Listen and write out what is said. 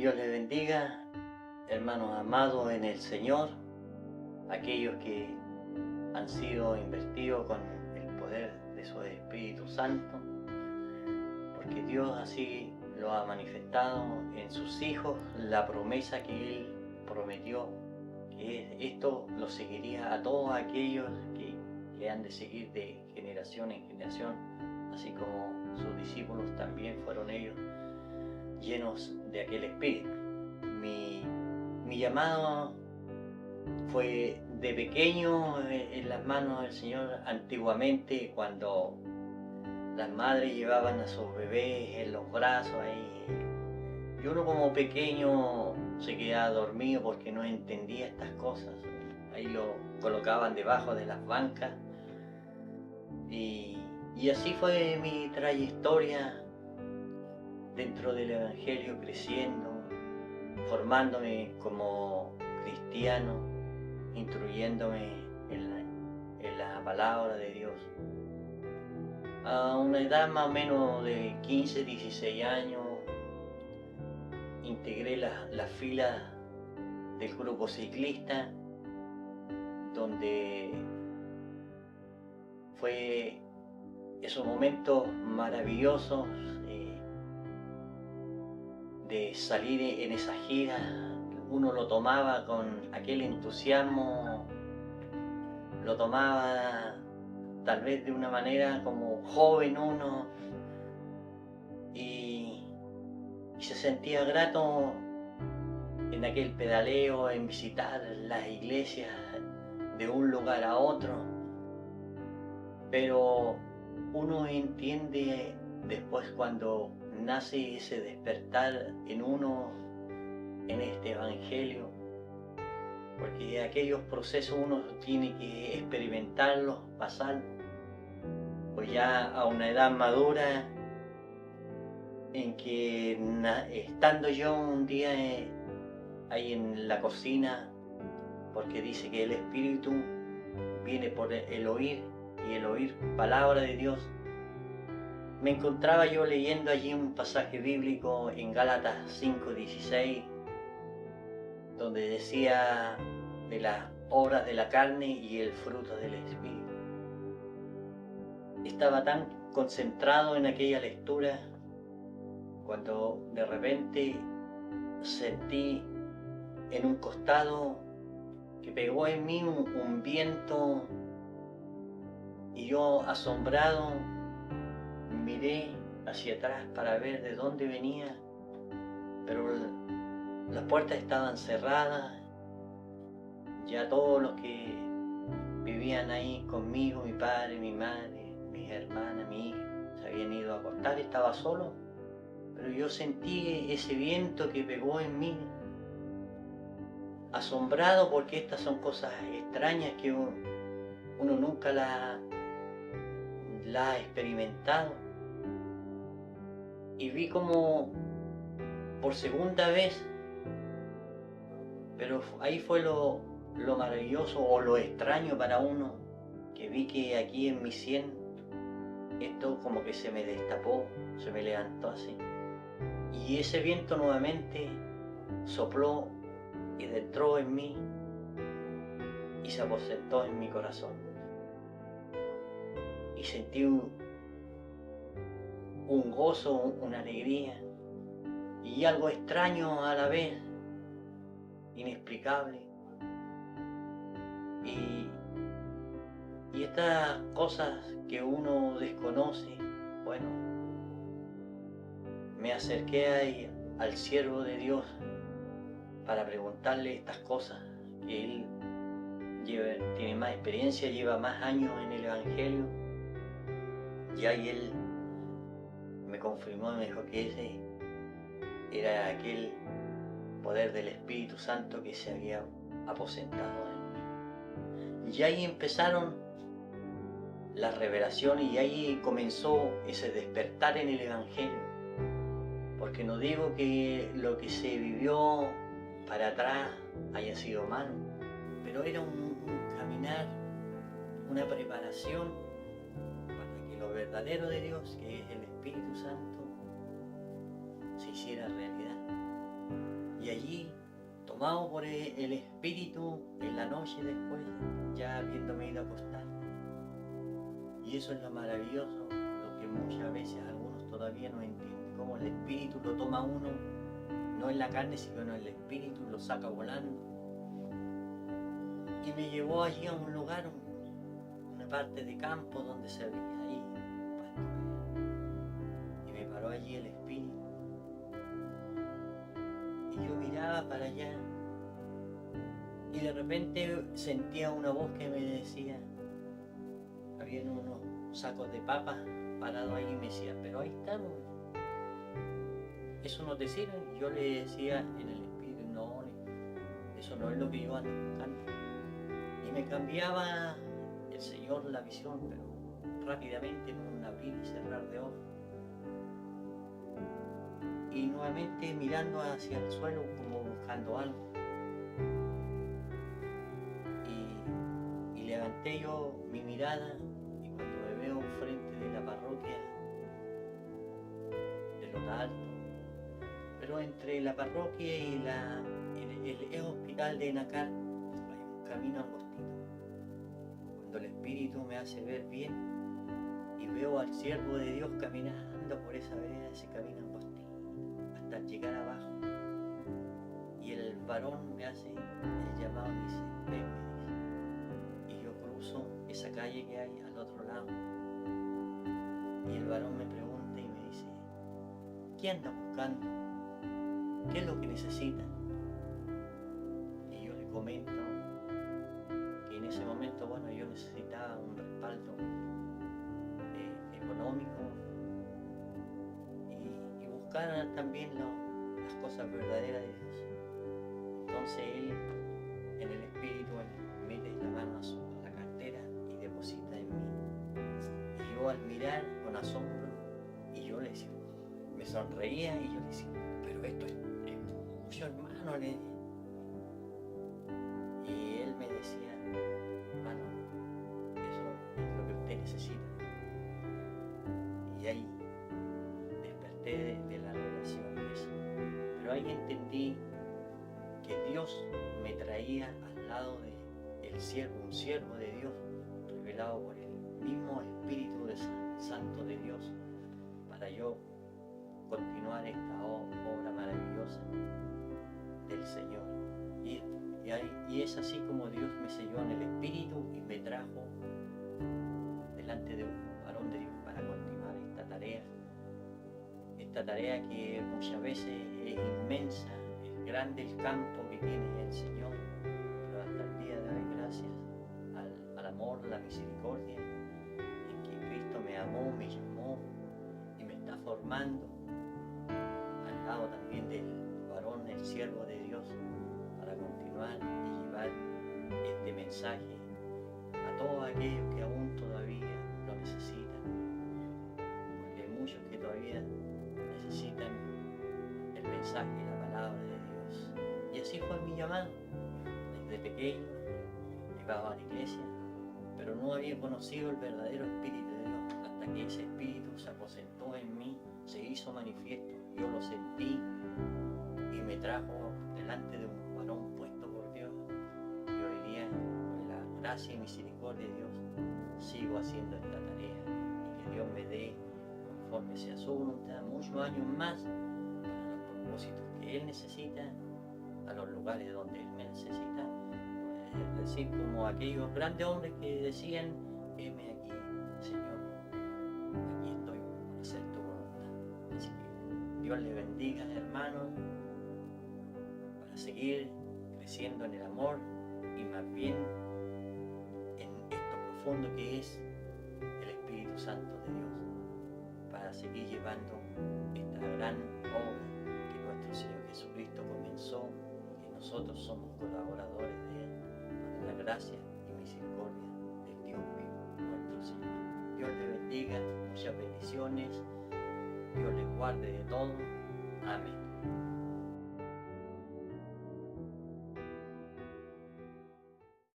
Dios les bendiga, hermanos amados en el Señor, aquellos que han sido investidos con el poder de su Espíritu Santo, porque Dios así lo ha manifestado en sus hijos, la promesa que Él prometió, que esto lo seguiría a todos aquellos que le han de seguir de generación en generación, así como sus discípulos también fueron ellos llenos de aquel espíritu. Mi llamado fue de pequeño en las manos del Señor. Antiguamente, cuando las madres llevaban a sus bebés en los brazos ahí, y uno como pequeño se quedaba dormido porque no entendía estas cosas. Ahí lo colocaban debajo de las bancas y así fue mi trayectoria dentro del Evangelio, creciendo, formándome como cristiano, instruyéndome en la palabra de Dios. A una edad más o menos de 15, 16 años, integré las filas del grupo ciclista, donde fue esos momentos maravillosos de salir en esa gira. Uno lo tomaba con aquel entusiasmo, lo tomaba tal vez de una manera como joven uno, y se sentía grato en aquel pedaleo, en visitar las iglesias de un lugar a otro. Pero uno entiende después, cuando nace ese despertar en uno, en este evangelio, porque aquellos procesos uno tiene que experimentarlos, pasarlos, pues ya a una edad madura, en que estando yo un día ahí en la cocina, porque dice que el Espíritu viene por el oír, y el oír palabra de Dios, me encontraba yo leyendo allí un pasaje bíblico en Gálatas 5:16, donde decía de las obras de la carne y el fruto del Espíritu. Estaba tan concentrado en aquella lectura, cuando de repente sentí en un costado que pegó en mí un viento, y yo, asombrado, miré hacia atrás para ver de dónde venía, pero las puertas estaban cerradas. Ya todos los que vivían ahí conmigo, mi padre, mi madre, mis hermanas, mi hija, se habían ido a acostar. Estaba solo, pero yo sentí ese viento que pegó en mí, asombrado, porque estas son cosas extrañas que uno nunca la ha experimentado. Y vi como por segunda vez, pero ahí fue lo maravilloso o lo extraño para uno, que vi que aquí en mi sien esto como que se me destapó, se me levantó así, y ese viento nuevamente sopló y entró en mí y se aposentó en mi corazón, y sentí un gozo, una alegría y algo extraño a la vez, inexplicable. Y estas cosas que uno desconoce, bueno, me acerqué al siervo de Dios para preguntarle estas cosas, que él tiene más experiencia, lleva más años en el Evangelio, y ahí él me confirmó y me dijo que ese era aquel poder del Espíritu Santo que se había aposentado en mí. Y ahí empezaron las revelaciones, y ahí comenzó ese despertar en el Evangelio, porque no digo que lo que se vivió para atrás haya sido malo, pero era un caminar, una preparación para que lo verdadero de Dios, que es el Espíritu Santo, se hiciera realidad. tomado por el espíritu en la noche después, ya habiéndome ido a acostar. Y eso es lo maravilloso, lo que muchas veces algunos todavía no entienden, cómo el espíritu lo toma uno, no en la carne, sino en el espíritu, lo saca volando. Y me llevó allí a un lugar, una parte de campo donde se veía ahí pasto. Y me paró allí el espíritu. Y yo miraba para allá. Y de repente sentía una voz que me decía, había unos sacos de papas parados ahí y me decía, pero ahí estamos. ¿Eso no te sirve? Yo le decía en el espíritu, no, eso no es lo que yo ando buscando. Y me cambiaba el Señor la visión, pero rápidamente en un abrir y cerrar de ojos. Y nuevamente mirando hacia el suelo como buscando algo. Y levanté yo mi mirada y cuando me veo frente de la parroquia de Lota Alto, pero entre la parroquia y el hospital de Enacar hay un camino angostito. Cuando el Espíritu me hace ver bien y veo al siervo de Dios caminando por esa vereda, ese camino angostito, hasta llegar abajo. Y el varón me hace el llamado y me dice, ven, me dice. Y yo cruzo esa calle que hay al otro lado. Y el varón me pregunta y me dice, ¿qué anda buscando? ¿Qué es lo que necesita? Y yo le comento que en ese momento, bueno, yo necesitaba un respaldo económico y buscar también las cosas verdaderas de Dios. Entonces él, en el espíritu, mete la mano a la cartera y deposita en mí. Y yo al mirar con asombro, y yo le decía, me sonreía y yo le decía, pero esto es mucho, hermano. Y él me decía, hermano, eso es lo que usted necesita. Y ahí desperté de la revelación esa. Pero ahí entendí que Dios me traía al lado del siervo, un siervo de Dios, revelado por el mismo Espíritu Santo de Dios, para yo continuar esta obra maravillosa del Señor. Y es así como Dios me selló en el Espíritu y me trajo delante de un varón de Dios para continuar esta tarea que muchas veces es inmensa, es grande el campo que tiene el Señor, pero hasta el día de hoy, gracias al amor, la misericordia, en que Cristo me amó, me llamó y me está formando, al lado también del varón, el siervo de Dios, para continuar y llevar este mensaje a todos aquellos que aún todavía lo necesitan, porque hay muchos que todavía necesitan el mensaje y la palabra de Dios. Y así fue mi llamado. Desde pequeño llevaba a la iglesia, pero no había conocido el verdadero Espíritu de Dios hasta que ese Espíritu se aposentó en mí, se hizo manifiesto, yo lo sentí y me trajo delante de un varón puesto por Dios. Y hoy día, con la gracia y misericordia de Dios, sigo haciendo esta tarea y que Dios me dé, conforme sea su voluntad, muchos años más para los propósitos que Él necesita, a los lugares donde Él me necesita. Es decir, como aquellos grandes hombres que decían, heme aquí, Señor, aquí estoy para hacer tu voluntad. Así que Dios le bendiga, hermanos, para seguir creciendo en el amor y más bien en esto profundo que es el Espíritu Santo de Dios, para seguir llevando esta gran obra que nuestro Señor Jesucristo comenzó y que nosotros somos colaboradores de Él, para la gracia y misericordia del Dios vivo, nuestro Señor. Dios le bendiga, muchas bendiciones, Dios les guarde de todo. Amén.